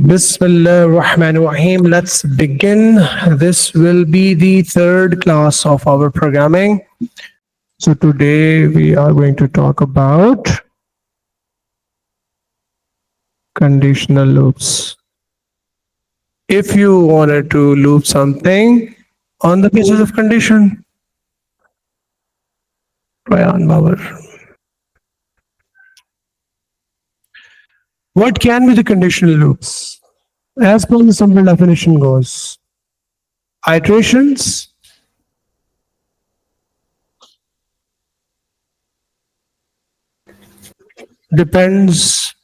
Bismillah ar-Rahman ar-Rahim. Let's begin. This will be the third class of our programming. So today we are going to talk about conditional loops. If you wanted to loop something on the basis of condition, try on Babar. What can be the conditional loops? As per the simple definition goes, iterations depends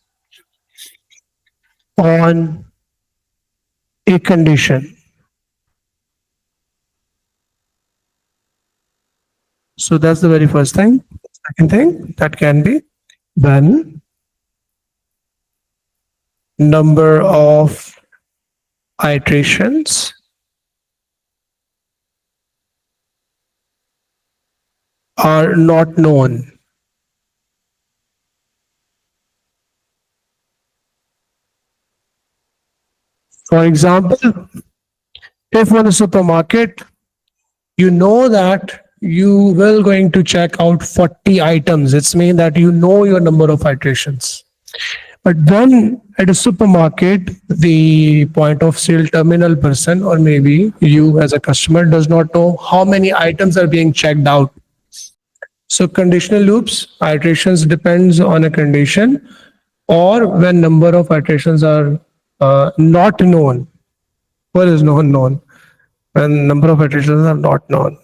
on a condition. So that's the very first thing. Second thing that can be when number of iterations are not known. For example, if on a supermarket, you know that you will going to check out 40 items. It's mean that you know your number of iterations. But then at a supermarket, the point of sale terminal person, or maybe you as a customer, does not know how many items are being checked out. So conditional loops, iterations depends on a condition, or when number of iterations are not known. What is known? When number of iterations are not known.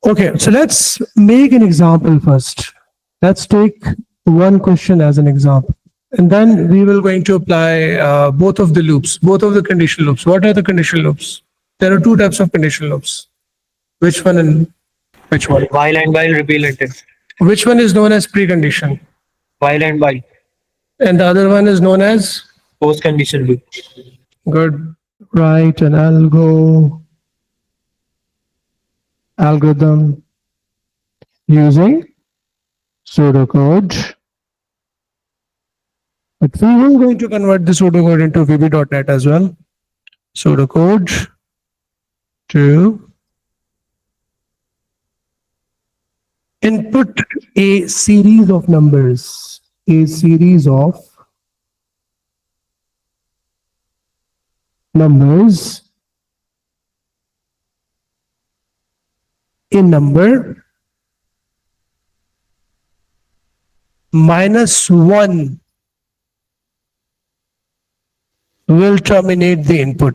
Okay, so let's make an example first. Let's take one question as an example, and then we will going to apply both of the loops, both of the conditional loops. What are the conditional loops? There are two types of conditional loops. Which one and which one? While and while repeal intent. Which one is known as precondition, While and while. and the other one is known as Post condition loop. good. Write an algorithm using pseudocode. But we will going to convert the pseudocode into VB.NET as well. Pseudocode to input a series of numbers, a series of numbers, a number minus 1 will terminate the input.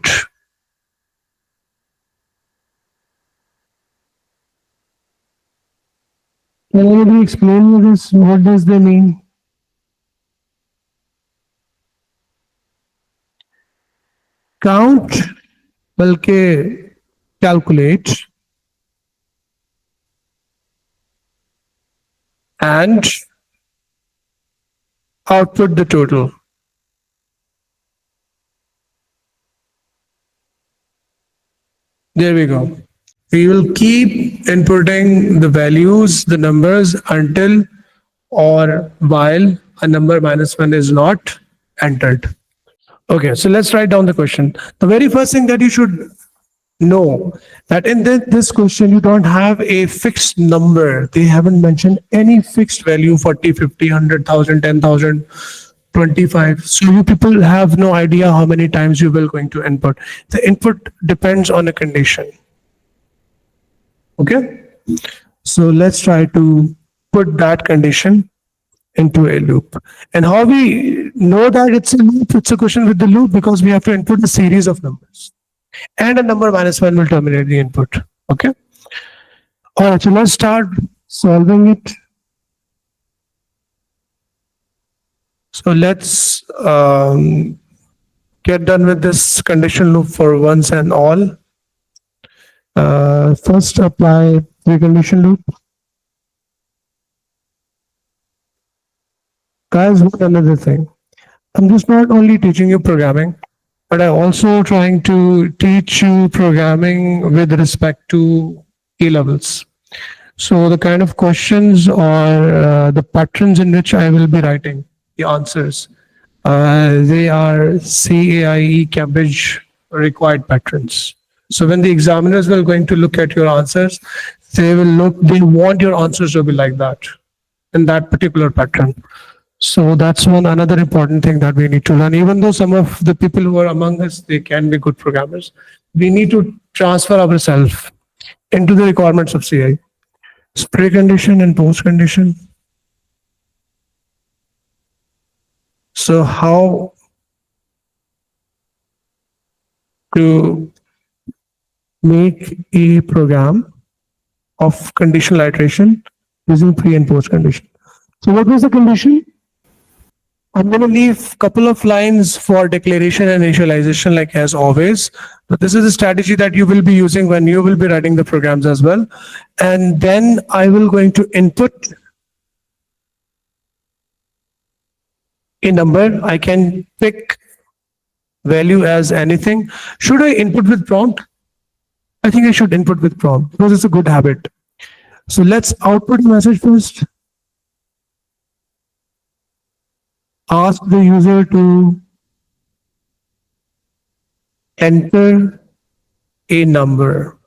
Can anybody explain me this? What does they mean? Count, बल्कि calculate, and output the total. There we go. We will keep inputting the values, the numbers, until or while a number minus 1 is not entered. Okay, so let's write down the question. The very first thing that you should know, that in this question you don't have a fixed number. They haven't mentioned any fixed value, 40, 50, 100,000, 10,000, 25. So you people have no idea how many times you will going to input. The input depends on a condition. Okay, so let's try to put that condition into a loop. And how we know that it's a loop? It's a question with the loop because we have to input a series of numbers, and a number minus 1 will terminate the input. Okay, all right, so let's start solving it. So let's get done with this condition loop for once and all. First apply precondition loop. Guys, one another thing. I'm just not only teaching you programming, but I'm also trying to teach you programming with respect to A levels. So the kind of questions or the patterns in which I will be writing the answers They are CAIE Cambridge required patterns. So when the examiners will going to look at your answers, they want your answers to be like that in that particular pattern. So that's one another important thing that we need to learn. Even though some of the people who are among us, they can be good programmers, we need to transfer ourselves into the requirements of CI. Precondition and post condition. So how to make a program of conditional iteration using pre and post condition. So what was the condition? I'm going to leave a couple of lines for declaration and initialization like as always. But this is a strategy that you will be using when you will be writing the programs as well. And then I will going to input a number. I can pick value as anything. Should I input with prompt? I think I should input with prompt because it's a good habit. So let's output a message first. Ask the user to enter a number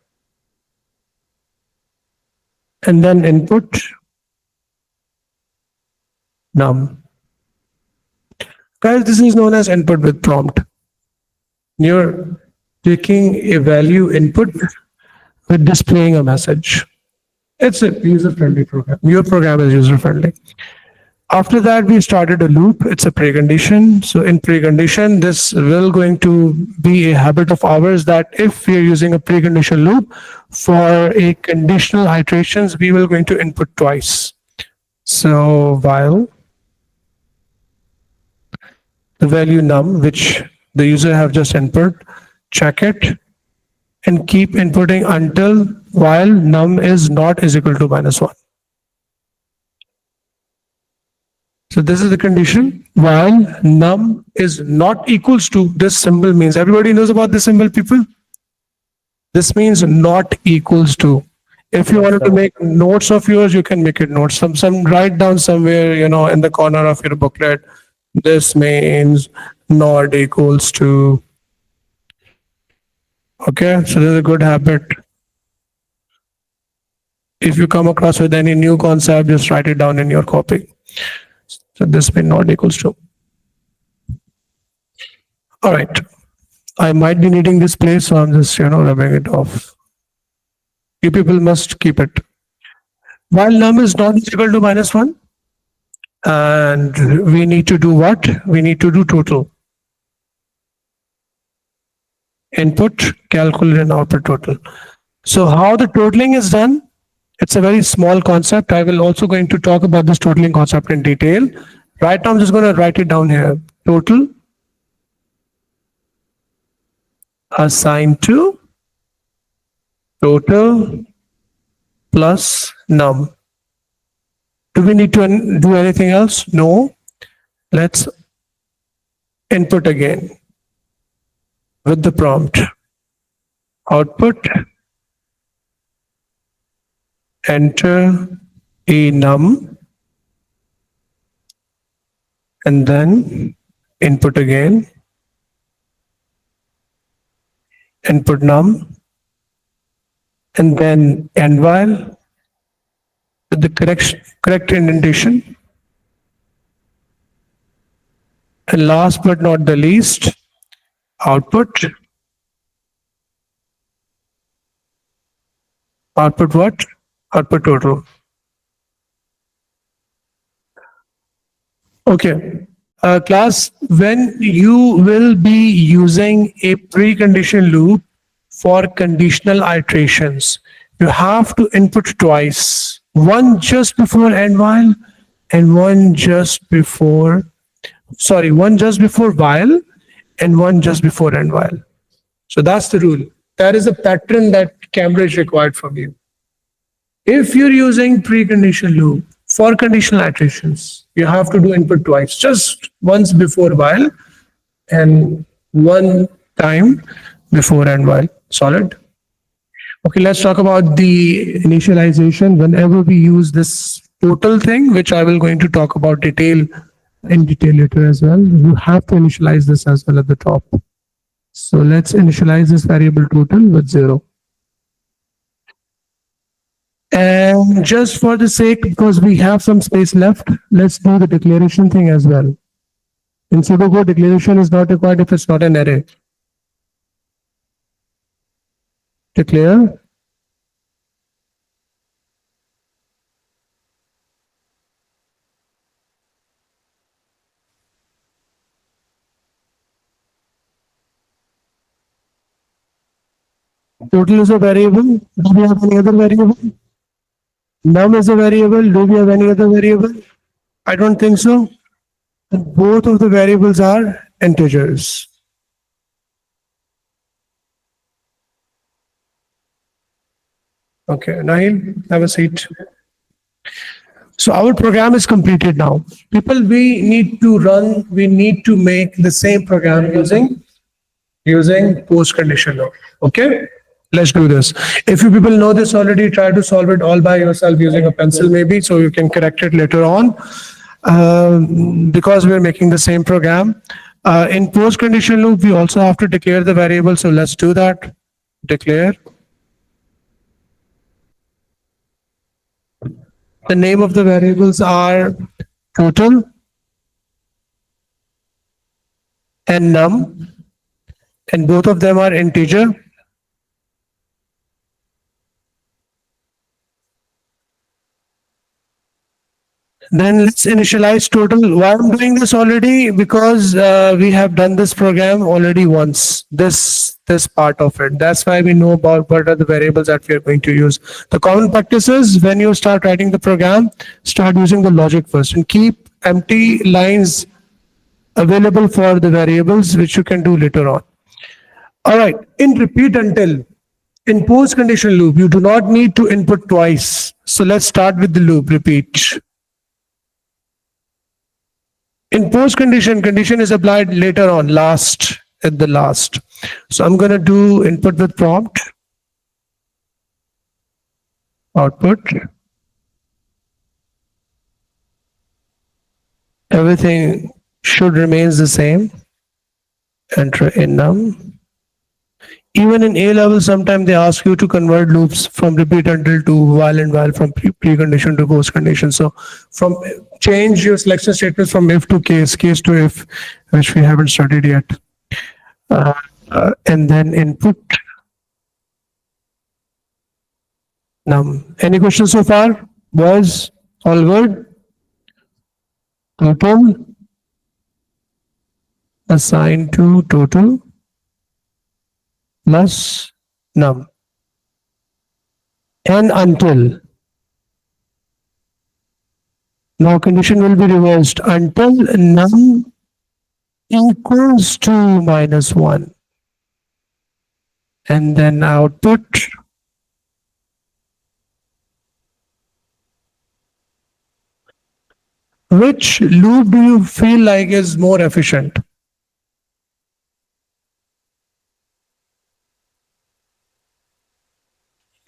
and then input num. Guys, this is known as input with prompt. You're taking a value input with displaying a message. It's a user-friendly program. Your program is user-friendly. After that, we started a loop. It's a precondition. So in precondition, this will going to be a habit of ours that if we are using a precondition loop for a conditional iterations, we will going to input twice. So while the value num, which the user have just input, check it and keep inputting until while num is not is equal to -1. So this is the condition while num is not equals to this symbol means everybody knows about this symbol people. This means not equals to. If you wanted to make notes of yours, you can make it notes. Some write down somewhere, in the corner of your booklet. This means not equals to. Okay, so this is a good habit. If you come across with any new concept, just write it down in your copy. So this means not equals to. All right. I might be needing this place, so I'm just, rubbing it off. You people must keep it. While num is not equal to -1, and we need to do what? We need to do total. Input, calculate, and output total. So how the totaling is done? It's a very small concept. I will also going to talk about this totaling concept in detail. Right now, I'm just going to write it down here. Total assigned to total plus num. Do we need to do anything else? No. Let's input again with the prompt. Output, enter a num, and then input again, input num, and then end while with the correct indentation. And last but not the least, output. Output what? Output total. Okay. Class, when you will be using a precondition loop for conditional iterations, you have to input twice. One just before end while and one just before while and one just before end while. So that's the rule. That is a pattern that Cambridge required from you. If you're using precondition loop for conditional iterations, you have to do input twice, just once before while and one time before end while. Solid? Okay, let's talk about the initialization. Whenever we use this total thing, which I will going to talk about detail in detail later as well. You have to initialize this as well at the top. So let's initialize this variable total with 0. And just for the sake, because we have some space left, let's do the declaration thing as well. In pseudocode, declaration is not required if it's not an array. Declare total is a variable. Do we have any other variable? Num is a variable. Do we have any other variable? I don't think so. And both of the variables are integers. Okay, Nahil, have a seat. So our program is completed now. People, we need to make the same program using post conditional. Okay, let's do this. If you people know this already, try to solve it all by yourself using a pencil maybe, so you can correct it later on. Because we're making the same program. In post conditional loop, we also have to declare the variable. So let's do that. Declare. The name of the variables are total and num, and both of them are integer. Then let's initialize total. Why I'm doing this already? Because we have done this program already once. This part of it. That's why we know about what are the variables that we are going to use. The common practice is when you start writing the program, start using the logic first and keep empty lines available for the variables, which you can do later on. All right. In repeat until, in post conditional loop, you do not need to input twice. So let's start with the loop. Repeat. In post condition, condition is applied later on, last, at the last. So I'm going to do input with prompt, output. Everything should remains the same. Enter in num. Even in A level, sometimes they ask you to convert loops from repeat until to while and while, from precondition to post condition. So from change your selection statements from if to case to if, which we haven't studied yet. And then input num. Any questions so far? Was all good? Total assigned to total plus num, and until. Now condition will be reversed until num equals to -1, and then output which loop do you feel like is more efficient?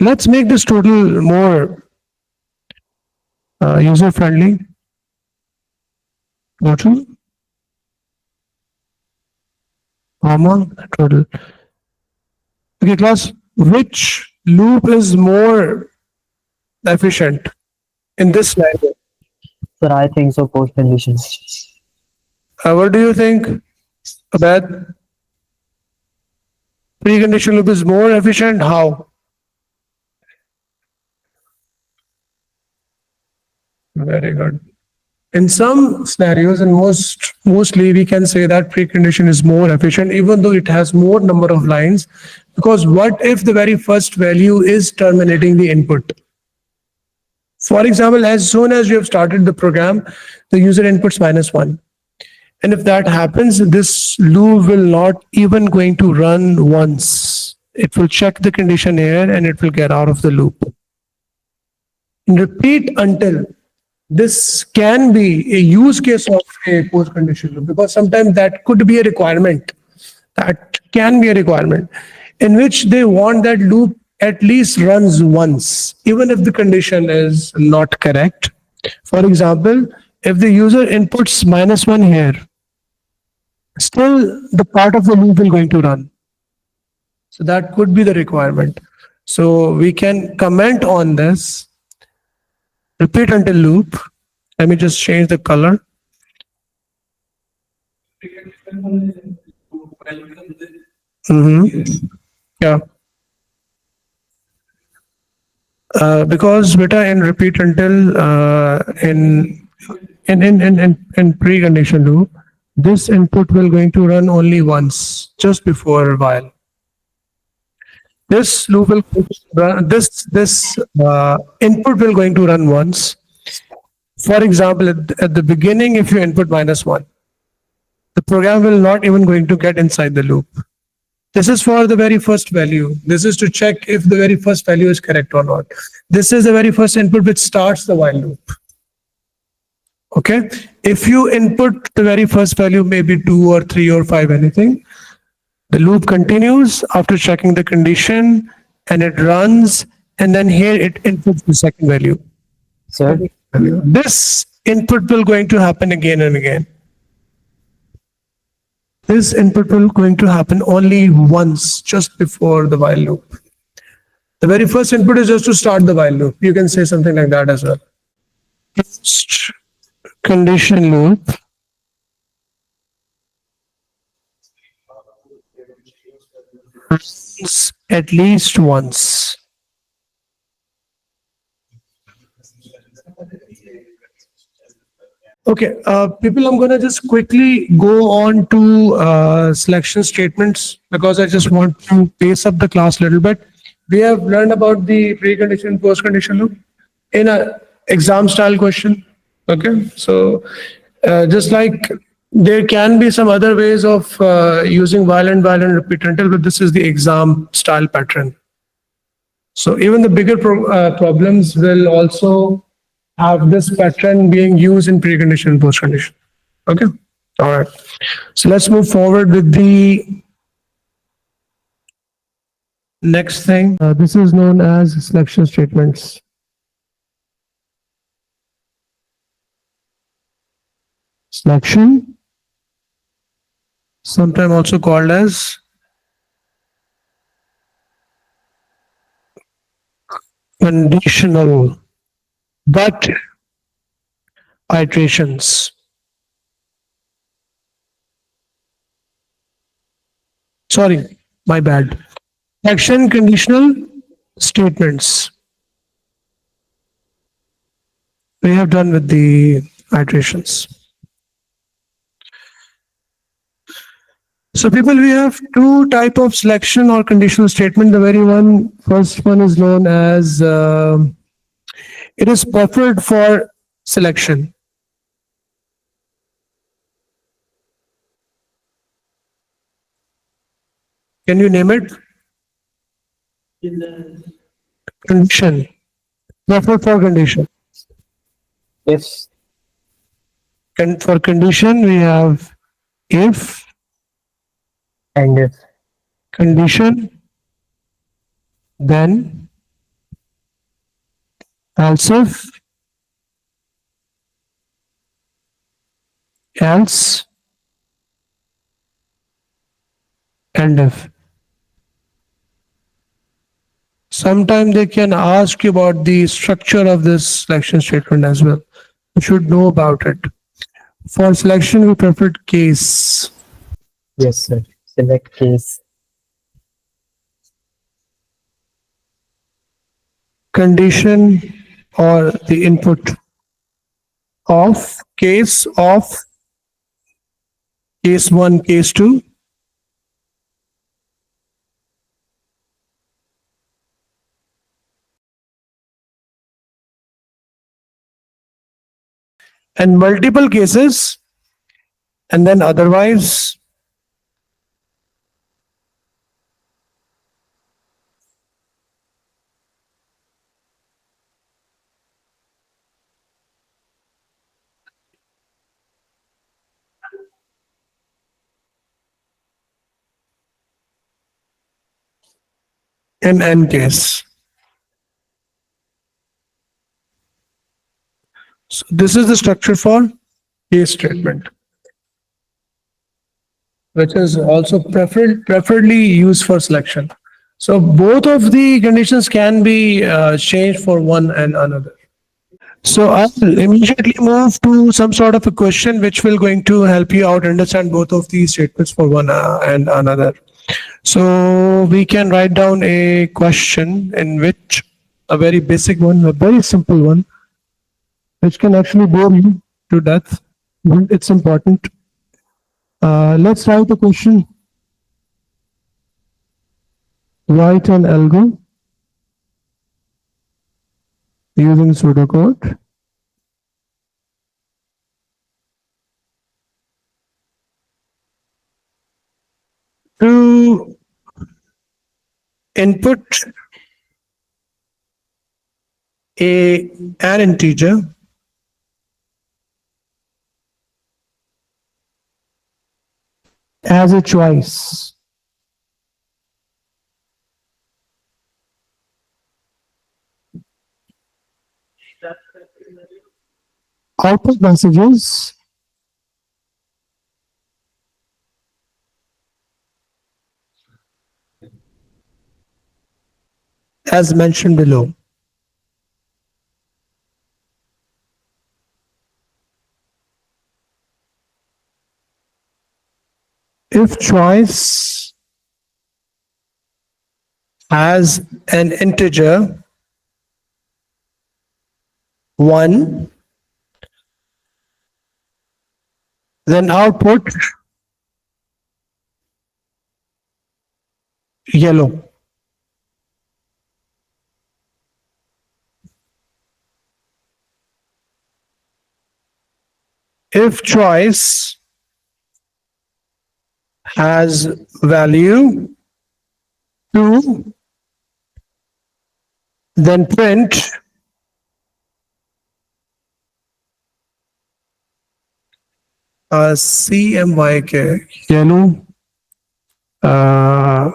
Let's make this total more user friendly. Total, comma, total. Okay, class, which loop is more efficient in this scenario? Sir, I think so. Post conditions. What do you think, Abed? Precondition loop is more efficient? How? Very good. In some scenarios, and mostly we can say that precondition is more efficient, even though it has more number of lines. Because what if the very first value is terminating the input? For example, as soon as you have started the program, the user inputs -1. And if that happens, this loop will not even going to run once. It will check the condition here and it will get out of the loop. Repeat until. This can be a use case of a post condition loop, because sometimes that could be a requirement. That can be a requirement in which they want that loop at least runs once, even if the condition is not correct. For example, If the user inputs -1 here, still the part of the loop will going to run. So that could be the requirement. So we can comment on this, repeat until loop. Let me just change the color. Mhm. Yeah. Because beta in repeat until in precondition loop, this input will going to run only once, just before while. This loop will run, this input will going to run once. For example, at the beginning, if you input -1, the program will not even going to get inside the loop. This is for the very first value. This is to check if the very first value is correct or not. This is the very first input which starts the while loop. Okay. If you input the very first value, maybe 2 or 3 or 5, anything, the loop continues after checking the condition and it runs. And then here it inputs the second value. Sir, This input will going to happen again and again. This input will going to happen only once, just before the while loop. The very first input is just to start the while loop. You can say something like that as well. First condition loop runs at least once. Okay, people, I'm going to just quickly go on to selection statements because I just want to pace up the class a little bit. We have learned about the precondition, post-condition loop in a exam style question. Okay, so just like there can be some other ways of using while and repeat until, but this is the exam style pattern. So even the bigger problems will also have this pattern being used in precondition and postcondition. Okay. All right. So let's move forward with the next thing. This is known as selection statements. Selection, sometimes also called as conditional, but iterations. Sorry, my bad. Action conditional statements. We have done with the iterations. So people, we have two type of selection or conditional statement. The very first one is known as it is preferred for selection. Can you name it? Condition. Preferred for condition. if For condition, we have if, and if, condition, then, else if, else, and if. Sometimes they can ask you about the structure of this selection statement as well. You should know about it. For selection, we preferred case. yes, sir. Select case. Condition or the input of case, case 1, case 2, and multiple cases, and then otherwise. In n case. So this is the structure for case statement, which is also preferably used for selection. So both of the conditions can be changed for one and another. So I'll immediately move to some sort of a question which will going to help you out understand both of these statements for one and another. So we can write down a question in which a very basic one, a very simple one, which can actually bore you to death, but it's important. Let's write a question. Write an algo using pseudocode to input an integer as a choice. Output messages as mentioned below. If choice has an integer 1, then output yellow. If choice has value 2, then print CMYK, yellow, uh,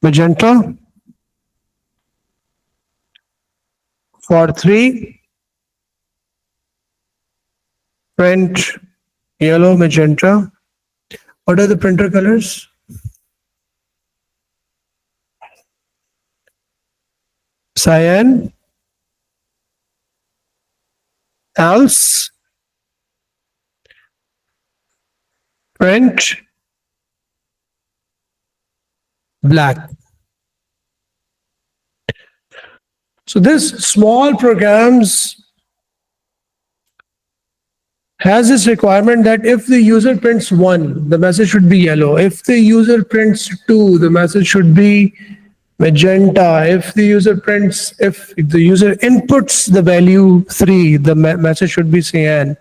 magenta. For 3, print yellow, magenta. What are the printer colors? Cyan, else, print black. So this small programs has this requirement that if the user prints 1, the message should be yellow. If the user prints 2, the message should be magenta. If the user inputs the value 3, the message should be cyan.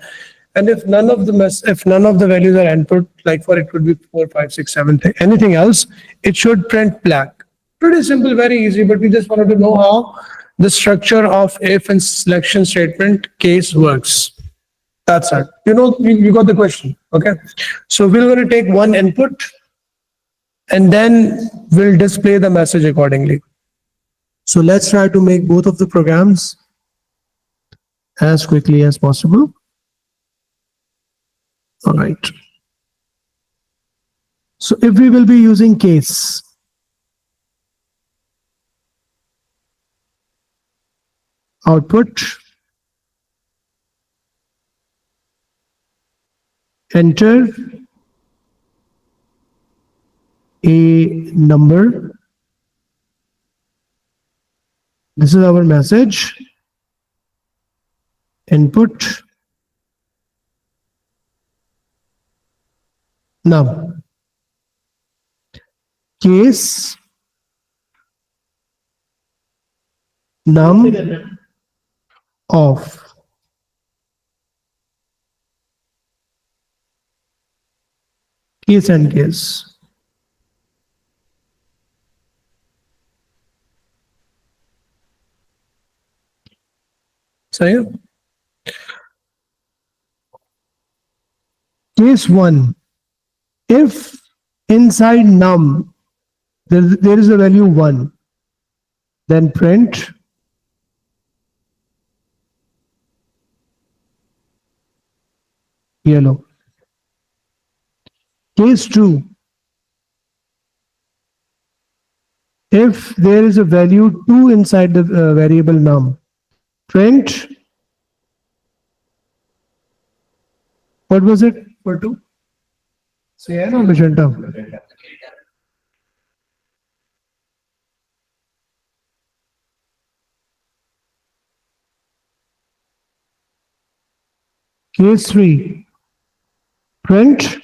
And if none of the values are input, like for it could be 4, 5, 6, 7, anything else, it should print black. Pretty simple, very easy, but we just wanted to know how the structure of if and selection statement case works. That's it. You got the question. Okay. So we're going to take one input and then we'll display the message accordingly. So let's try to make both of the programs as quickly as possible. All right. So if we will be using case, output, enter a number. This is our message. Input num. Case num of. Case and case. सही है? Case 1, if inside num there is a value 1, then print yellow. Case 2, if there is a value 2 inside the variable num, print, what was it for 2? Cyan or magenta? Case 3, print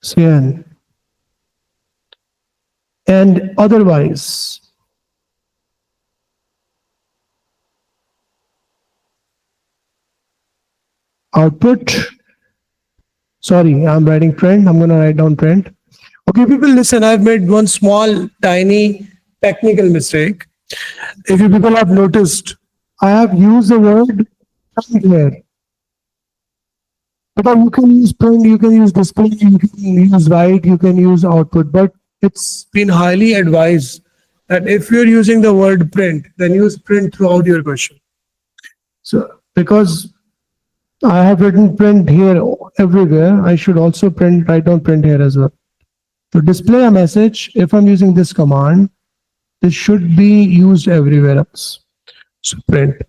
cyan. And otherwise, output, sorry, I'm writing print, I'm going to write down print. Okay, people, listen, I've made one small, tiny technical mistake. If you people have noticed, I have used the word print here. But you can use print, you can use display, you can use write, you can use output. But it's been highly advised that if you're using the word print, then use print throughout your question. So, because I have written print here everywhere, I should also write down print here as well. To display a message, if I'm using this command, this should be used everywhere else. So print.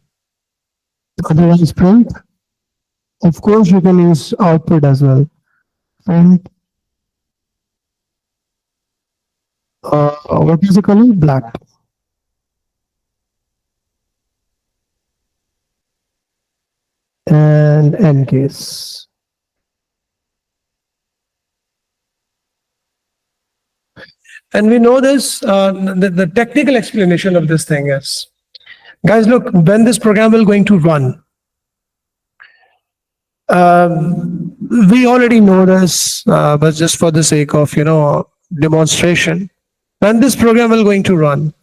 Otherwise, print. Of course, you can use output as well. And what is the color? Black. And end case. And we know this, the technical explanation of this thing is, guys, look, when this program will going to run, we already know this, but just for the sake of, demonstration, when this program will going to run,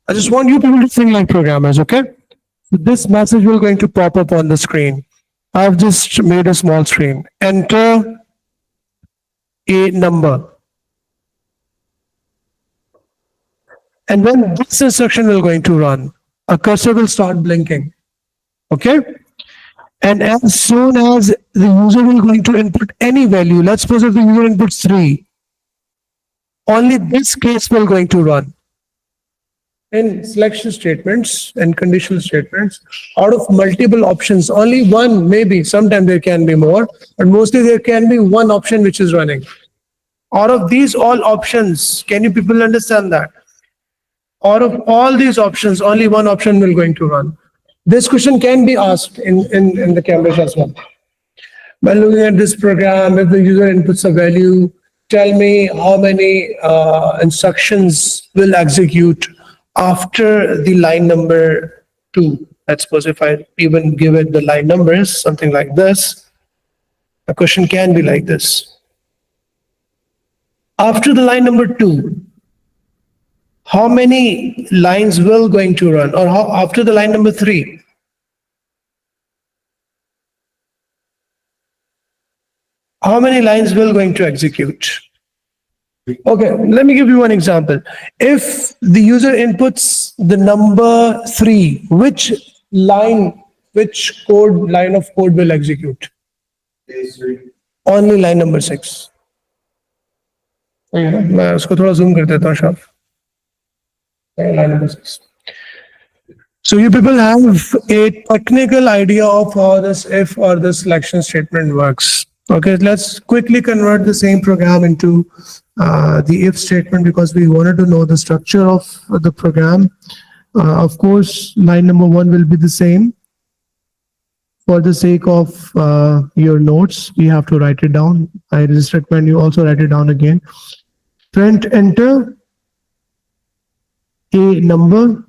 I just want you people to think like programmers, okay? This message will going to pop up on the screen. I've just made a small screen. Enter a number. And when this instruction will going to run, a cursor will start blinking. Okay? And as soon as the user will going to input any value, let's suppose if the user inputs 3, only this case will going to run. In selection statements and conditional statements, out of multiple options, only one, maybe, sometimes there can be more, but mostly there can be one option which is running. Out of these all options, can you people understand that? Out of all these options, only one option will going to run. This question can be asked in the Cambridge as well. By looking at this program, if the user inputs a value, tell me how many instructions will execute after the line number 2. Let's suppose if I even give it the line numbers, something like this, the question can be like this. After the line number 2, how many lines will going to run? Or after the line number 3, how many lines will going to execute? Okay, let me give you one example. If the user inputs the number 3, which line of code will execute? Only line number 6. मैं उसको थोड़ा zoom कर देता हूँ शायद. Line number 6. So you people have a technical idea of how this if or this selection statement works. Okay, let's quickly convert the same program into the if statement because we wanted to know the structure of the program. Of course, line number 1 will be the same. For the sake of your notes, we have to write it down. I just recommend you also write it down again. Print enter a number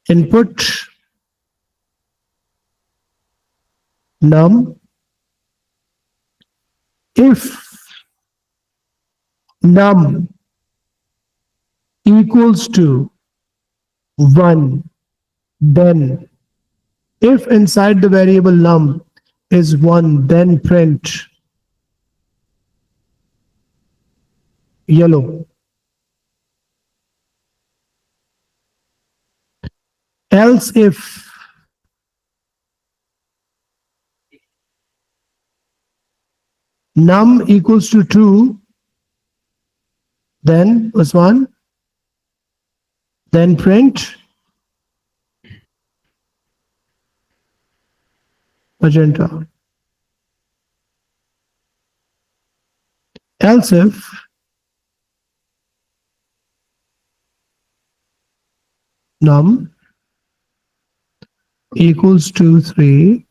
input num. If num equals to 1, then if inside the variable num is 1, then print yellow. else if num equals to true, then Usman, then print magenta. Else if num equals to 3,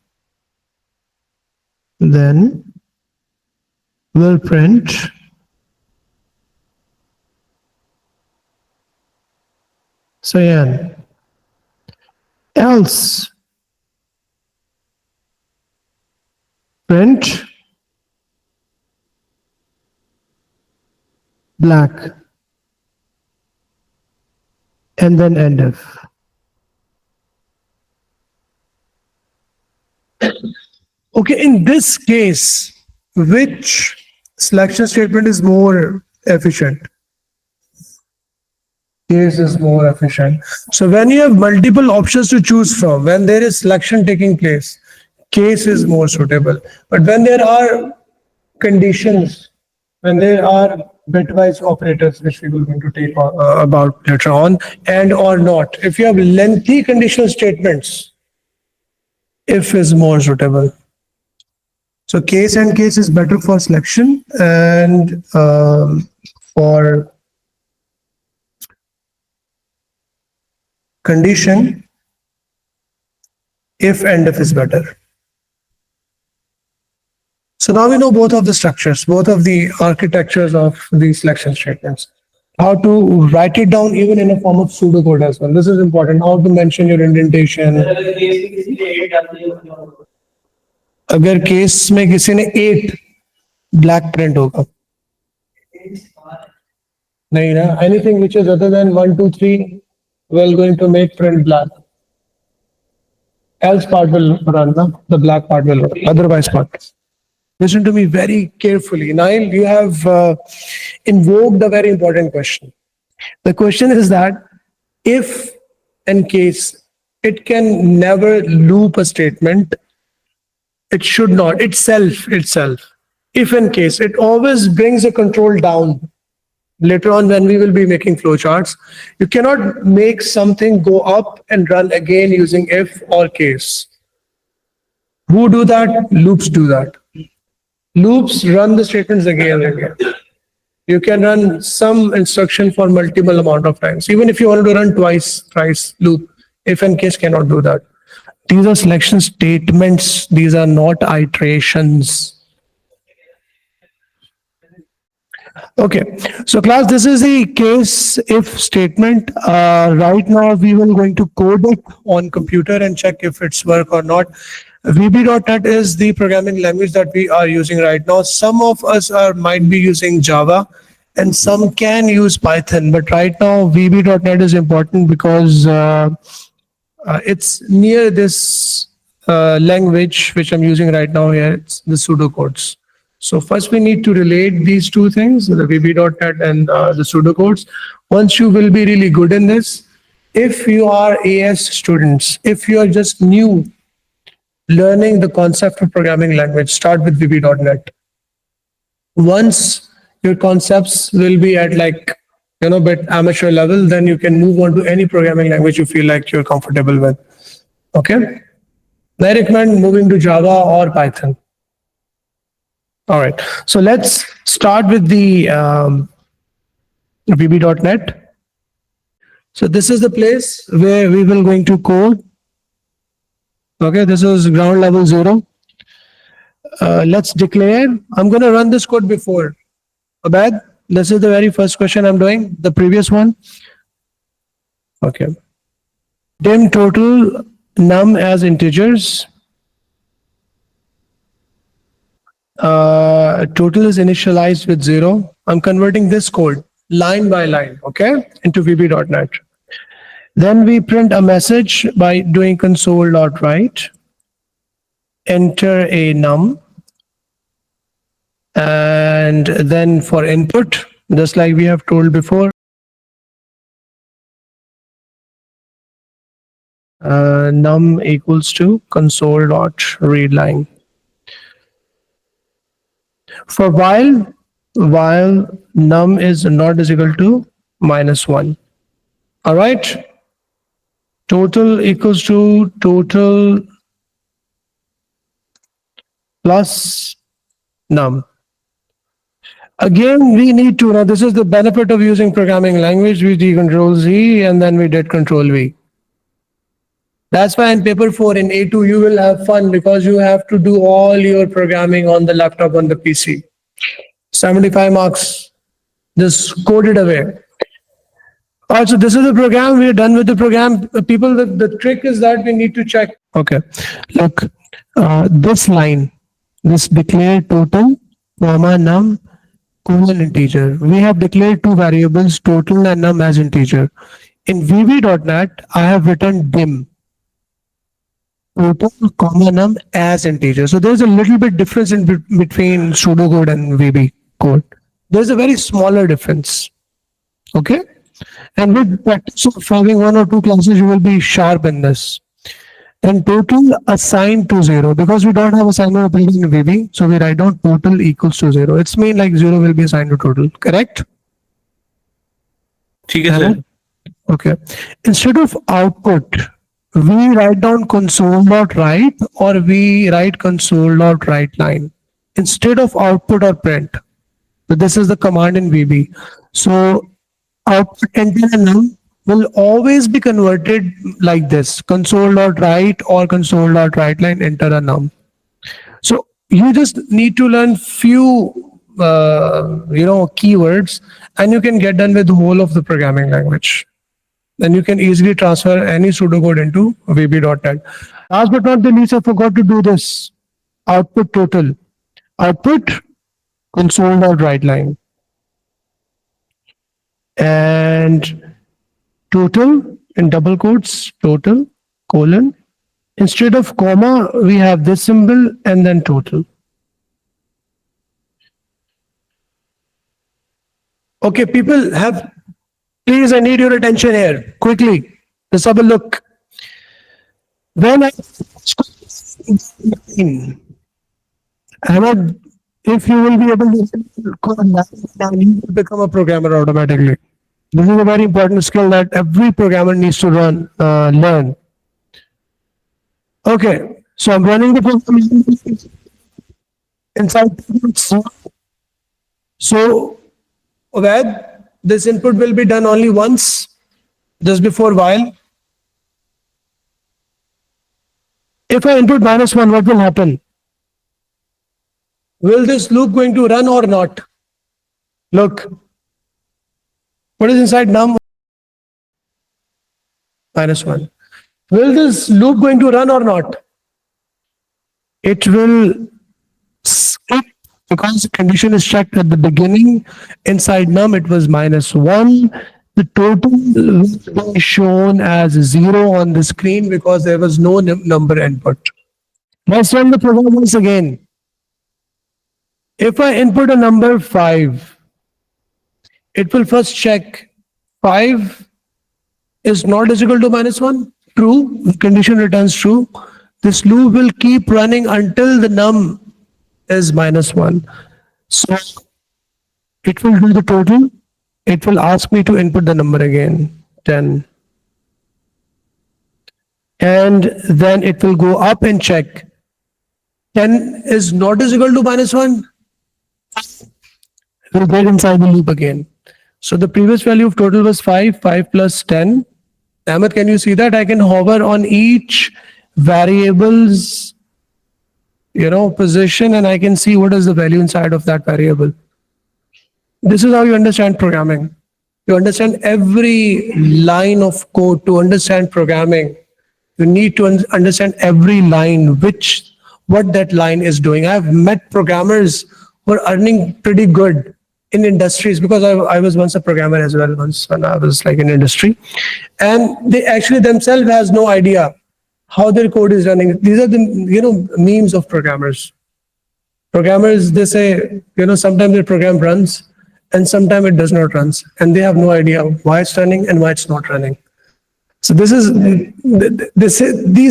then we'll print cyan. Else print black and then end if. Okay, in this case, which selection statement is more efficient? Case is more efficient. So when you have multiple options to choose from, when there is selection taking place, case is more suitable. But when there are conditions, when there are bitwise operators, which we will going to take about later on, and or not, if you have lengthy conditional statements, if is more suitable. So case and case is better for selection, and for condition, if and if is better. So now we know both of the structures, both of the architectures of these selection statements. How to write it down even in a form of pseudocode as well. This is important. How to mention your indentation. अगर case में किसी ने 8 black print होगा नहीं ना anything which is other than 1 2 3 we're going to make print black else part will run na? The black part will run otherwise part. Listen to me very carefully. Nail, you have invoked a very important question. The question is that if and case, it can never loop a statement. It should not. Itself. If and case, it always brings a control down. Later on, when we will be making flowcharts, you cannot make something go up and run again using if or case. Who do that? Loops do that. Loops run the statements again and again. You can run some instruction for multiple amount of times. Even if you want to run twice, thrice loop, if and case cannot do that. These are selection statements. These are not iterations. Okay, so class, this is the case if statement. Right now, we will going to code it on computer and check if it's work or not. VB.NET is the programming language that we are using right now. Some of us might be using Java and some can use Python, but right now VB.NET is important because it's near this language which I'm using right now here. It's the pseudocodes. So first we need to relate these two things, the VB.NET and the pseudocodes. Once you will be really good in this, if you are AS students, if you are just new learning the concept of programming language, start with VB.NET. Once your concepts will be at like, bit amateur level, then you can move on to any programming language you feel like you're comfortable with. Okay. I recommend moving to Java or Python. All right. So let's start with the VB.NET. So this is the place where we will going to code. Okay, this is ground level 0. Let's declare. I'm going to run this code before. Abad, this is the very first question I'm doing. The previous one. Okay. Dim total num as integers. Total is initialized with 0. I'm converting this code line by line, okay, into VB.NET. Then we print a message by doing console.write. Enter a num. And then for input, just like we have told before, num equals to console dot read line. For while num is not is equal to -1. All right. Total equals to total plus num. Again, we need to now. This is the benefit of using programming language. We did Control Z and then we did Control V. That's why in paper 4 in A2 you will have fun because you have to do all your programming on the laptop on the PC. 75 marks just coded away. Also, this is the program. We are done with the program. People, the trick is that we need to check. Okay, look, this line, this declare total, comma num, colon integer. We have declared two variables, total and num as integer. In VB.NET, I have written dim, total, comma num as integer. So there's a little bit difference in between pseudocode and VB code. There's a very smaller difference. Okay. And with practice of having one or two classes, you will be sharp in this. And total assigned to 0 because we don't have assignment operator in VB. So we write down total equals to 0. It's mean like 0 will be assigned to total. Correct? ठीक है sir. Okay. Instead of output, we write down console.write or we write console.write line instead of output or print. So this is the command in VB. So output enter and num will always be converted like this: console.write or console.write line enter a num. So you just need to learn few keywords and you can get done with the whole of the programming language. Then you can easily transfer any pseudocode into VB.NET. Last but not the least, I forgot to do this. Output total. Output console.write line. And total in double quotes, total, colon. Instead of comma, we have this symbol and then total. Okay, people have, please, I need your attention here. Quickly, let's have a look. When Ahmed, if you will be able to code, you will become a programmer automatically. This is a very important skill that every programmer needs to learn. Okay, so I'm running the program inside. So, Obed, this input will be done only once, just before while. If I input -1, what will happen? Will this loop going to run or not? Look. What is inside num? -1. Will this loop going to run or not? It will skip because the condition is checked at the beginning. Inside num, it was -1. The total will be shown as 0 on the screen because there was no number input. Let's run the program once again. If I input a number 5, it will first check 5 is not is equal to -1. True. The condition returns true. This loop will keep running until the num is -1. So it will do the total. It will ask me to input the number again, 10. And then it will go up and check. 10 is not is equal to -1. We'll get inside the loop again. So the previous value of total was 5, 5 plus 10. Ahmed, can you see that? I can hover on each variable's position and I can see what is the value inside of that variable. This is how you understand programming. You understand every line of code. To understand programming, you need to understand every line, what that line is doing. I've met programmers who are earning pretty good in industries because I was once a programmer as well once when I was like in industry, and they actually themselves has no idea how their code is running. These are the memes of programmers. Programmers, they say sometimes their program runs and sometimes it does not runs, and they have no idea why it's running and why it's not running. So these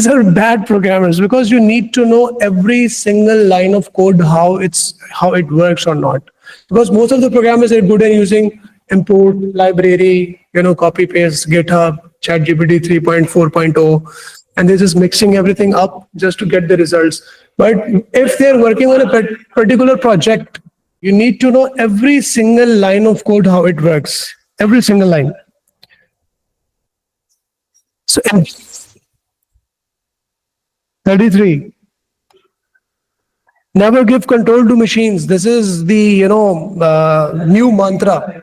are bad programmers because you need to know every single line of code how it works or not. Because most of the programmers are good at using import library, copy paste, GitHub, ChatGPT 3.4.0, and they're just mixing everything up just to get the results. But if they're working on a particular project, you need to know every single line of code how it works, every single line. So in 33, never give control to machines. This is the new mantra.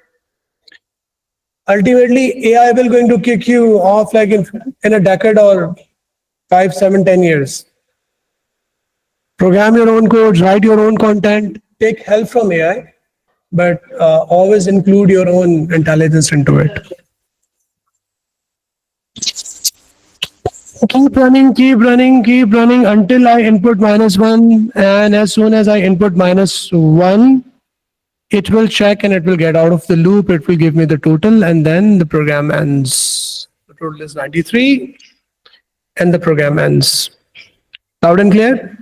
Ultimately, AI will going to kick you off like in a decade or 5, 7, 10 years. Program your own codes, write your own content, take help from AI, but always include your own intelligence into it. Keep running until I input -1. And as soon as I input -1, it will check and it will get out of the loop. It will give me the total and then the program ends. The total is 93 and the program ends. Loud and clear?